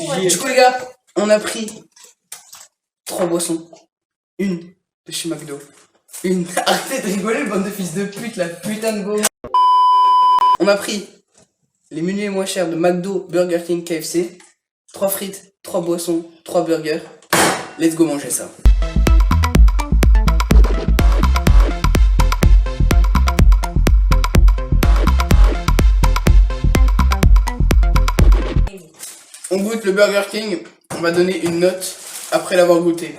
Du coup les gars, on a pris 3 boissons. Une de chez McDo. Une. Arrêtez de rigoler, bande de fils de pute, la putain de go. On a pris les menus les moins chers de McDo, Burger King, KFC. 3 frites, 3 boissons, 3 burgers. Let's go manger ça. On goûte le Burger King, on va donner une note après l'avoir goûté.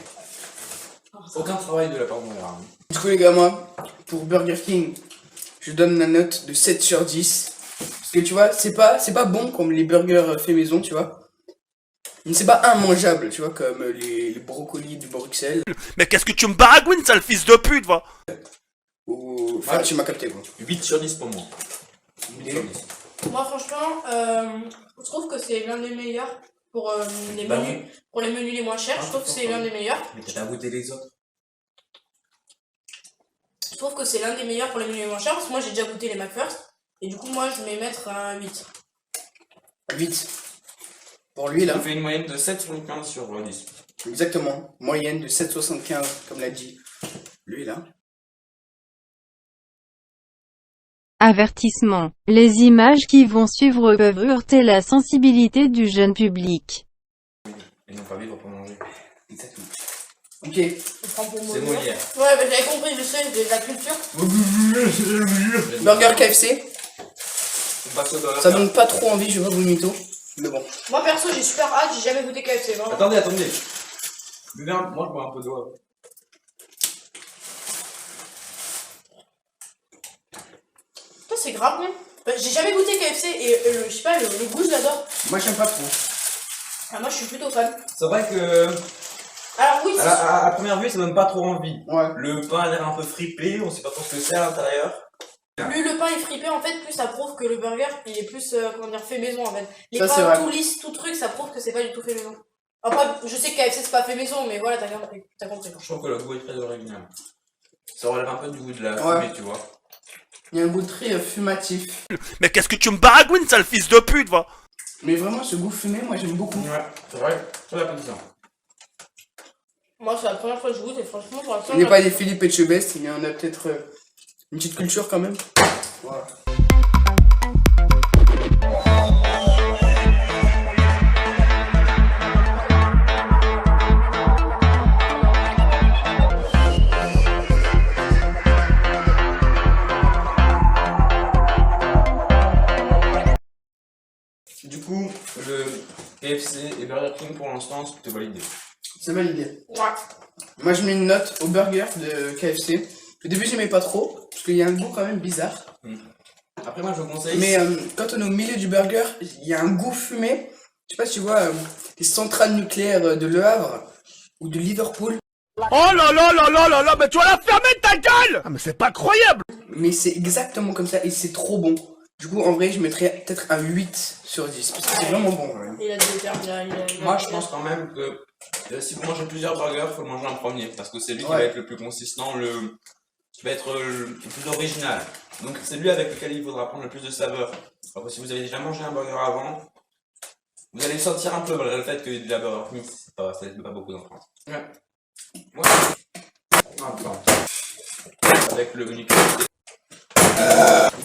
Aucun travail de la part de mon gars. Du coup les gars, moi, pour Burger King, je donne la note de 7 sur 10. Parce que tu vois, c'est pas bon comme les burgers faits maison, tu vois. Mais c'est pas immangeable, tu vois, comme les brocolis du Bruxelles. Mais qu'est-ce que tu me baragouines, sale fils de pute, va? Ou... Enfin, tu m'as capté, quoi. 8 sur 10 pour moi. 8 sur 10. Moi, franchement, je trouve que c'est l'un des meilleurs pour les Bah menus, pour les menus les moins chers. Je trouve que c'est l'un des meilleurs. Mais t'as goûté les autres. Je trouve que c'est l'un des meilleurs pour les menus les moins chers parce que moi j'ai déjà goûté les McFirst et du coup moi je vais mettre un 8. 8. Pour lui, là. Ça fait une moyenne de 7,75 sur 10. Exactement. Moyenne de 7,75, comme l'a dit. Lui, là. Avertissement. Les images qui vont suivre peuvent heurter la sensibilité du jeune public. Et non pas vivre pour manger. Exactement. Ok. Je prends pour C'est Molière. Molière. Ouais, bah, j'avais compris, je sais, j'ai de la culture. Burger KFC. On passe au burger. Ça donne pas trop envie, je vois vous mytho. Mais bon. Moi perso, j'ai super hâte, j'ai jamais goûté KFC. Vraiment. Attendez. Buvez un... Moi je bois un peu d'eau. Putain, c'est grave bon. Bah, j'ai jamais goûté KFC et je sais pas, le goût, je l'adore. Moi, j'aime pas trop. Ah, moi, je suis plutôt fan. C'est vrai que Alors, oui, c'est à première vue ça donne pas trop envie. Ouais. Le pain a l'air un peu fripé, on sait pas trop ce que c'est à l'intérieur. plus le pain est fripé, en fait, plus ça prouve que le burger il est plus comment dire, fait maison en fait. Les Ça, c'est pains vrai. tout lisses, tout truc, ça prouve que c'est pas du tout fait maison. Après, je sais que KFC c'est pas fait maison, mais voilà, t'as compris. Je trouve que le goût est très original. Ça relève un peu du goût de la Ouais. fumée, tu vois. Il y a un goût très fumatif. Mais qu'est-ce que tu me baragouines, sale fils de pute, va? Mais vraiment, ce goût fumé, moi, j'aime beaucoup. Ouais, c'est vrai, très appétissant. Moi, c'est la première fois que je goûte et franchement, pour l'instant. On n'est pas des Philippe Etchebest, mais on a peut-être une petite culture quand même. Voilà. Du coup, le KFC et Burger King pour l'instant, c'est validé. C'est validé. Ouais. Moi, je mets une note au burger de KFC. Au début, j'aimais pas trop, parce qu'il y a un goût quand même bizarre. Après, moi je vous conseille. Mais quand on est au milieu du burger, il y a un goût fumé. Je sais pas si tu vois les centrales nucléaires de Le Havre ou de Liverpool. Oh là là là là là là, mais tu vas la fermer ta gueule! Ah, mais c'est pas croyable! Mais c'est exactement comme ça et c'est trop bon. Du coup, en vrai, je mettrais peut-être un 8 sur 10 parce que c'est vraiment bon. Ouais. Il a des termes, Moi je pense quand même que si vous mangez plusieurs burgers, il faut le manger en premier. Parce que c'est lui qui Ouais. va être le plus consistant, qui va être le plus original. Donc c'est lui avec lequel il faudra prendre le plus de saveur. Alors que si vous avez déjà mangé un burger avant, vous allez le sentir un peu malgré le fait que de la Burger King, ça n'aide pas beaucoup d'enfants. Ouais. Moi, attends. Avec le menu KFC.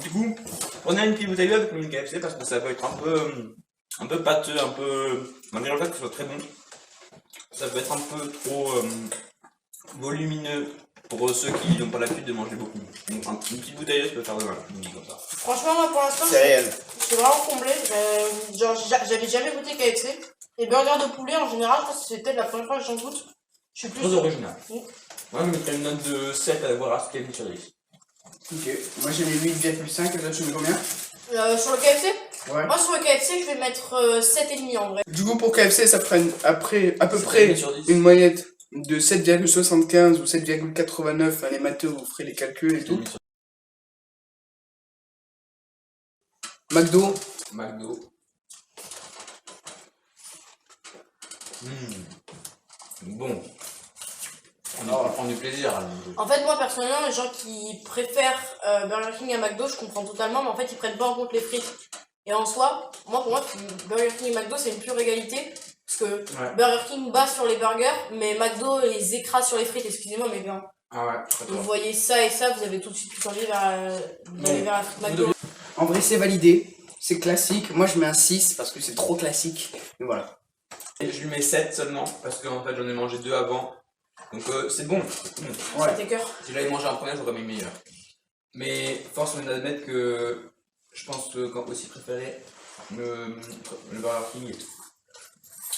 Du coup, prenez une petite bouteille d'eau avec le menu KFC parce que ça va être un peu pâteux, un peu. Malgré le fait que ce soit très bon, ça peut être un peu trop volumineux pour ceux qui n'ont pas l'habitude de manger beaucoup. Donc, une petite bouteille d'eau, ça peut faire de mal, comme ça. Franchement, moi pour l'instant, C'est réel. je suis vraiment comblé. Genre, j'avais jamais goûté KFC. Les burgers de poulet en général, je pense que c'est peut-être la première fois que j'en goûte. Je suis plus. Très original. Oui. Moi, je mettrais une note de 7 à voir à ce qu'elle est sur 10. Ok. Moi, j'ai mis 8,5 et toi, tu mets combien? Sur le KFC Ouais. Moi sur le KFC, je vais mettre 7,5 en vrai. Du coup, pour KFC, ça ferait à peu près sur 10. une moyenne de 7,75 ou 7,89. Allez, Mathieu, vous ferez les calculs et tout. McDo. McDo. Bon. On va prendre du plaisir à manger. En fait, moi personnellement, les gens qui préfèrent Burger King à McDo, je comprends totalement, mais en fait, ils prennent pas en compte les frites. Et en soi, pour moi, Burger King et McDo, c'est une pure égalité. que Ouais. Burger King bat sur les burgers, mais McDo les écrase sur les frites, excusez-moi, mais bien. Ah ouais, très Vous fort. voyez ça et ça, vous avez tout de suite changé d'aller vers la frite McDo. En vrai, c'est validé. C'est classique. Moi, je mets un 6 parce que c'est trop classique. Mais voilà. Et je lui mets 7 seulement, parce qu'en fait j'en ai mangé 2 avant. Donc c'est bon. Ça t'écœure. Si j'avais mangé en premier, j'aurais mis meilleur. Mais force est d'admettre que je pense que quand aussi préféré le Burger King.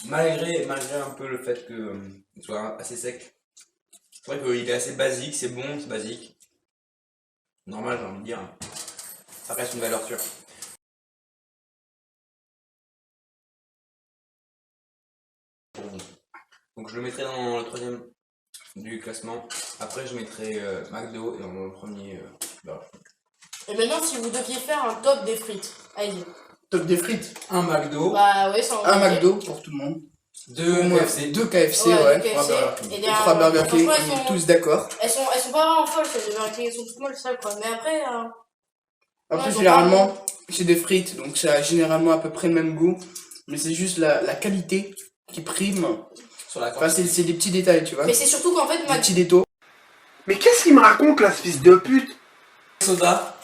Malgré un peu le fait que il soit assez sec. C'est vrai qu'il est assez basique, c'est bon, c'est basique. Normal, j'ai envie de dire. Ça reste une valeur sûre. Donc je le mettrai dans le 3ème du classement. Après je mettrai McDo et dans le premier Burger King. Et maintenant, si vous deviez faire un top des frites, allez-y. Top des frites. Un McDo, Bah ouais, sans Un oublier. McDo pour tout le monde. 2 Moi, KFC. 2 KFC, Ouais, ouais. deux KFC. Burger King. Et Et des- 3 Burger King. franchement, On est tous d'accord. elles sont pas vraiment folles, celles de Burger King, elles sont toutes molles, ça quoi. Mais après, Après, Ouais, généralement, c'est des frites, donc ça a généralement à peu près le même goût. Mais c'est juste la qualité qui prime. Sur la Enfin, c'est des petits détails, tu vois. mais c'est surtout qu'en fait, Des McDo. petits détails. Mais qu'est-ce qu'il me raconte là, ce fils de pute? soda.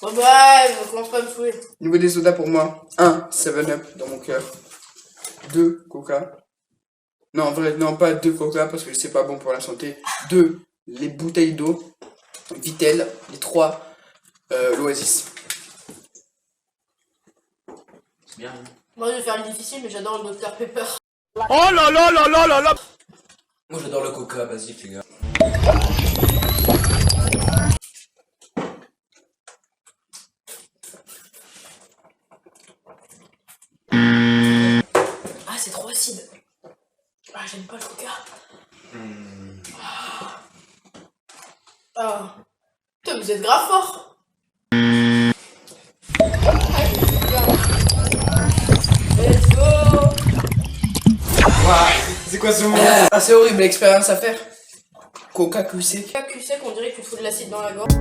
Bon, bref, commence pas à me saouler. Niveau des sodas pour moi, 1 7-Up dans mon cœur. 2 Coca. Non, en vrai, non, pas 2 Coca parce que c'est pas bon pour la santé. 2 les bouteilles d'eau. Vitel. Et 3 l'Oasis. C'est bien. Hein. Moi, je vais faire le difficile, mais j'adore le Dr Pepper. Oh là là là là là là! Moi j'adore le coca basique les gars. Ah, c'est trop acide. Ah, j'aime pas le coca. Ah. Putain, vous êtes grave fort. Let's go. C'est quoi ce mot? Ah, c'est horrible l'expérience à faire. Coca QC. Coca, tu sais qu'on dirait que tu te fous de l'acide dans la gorge.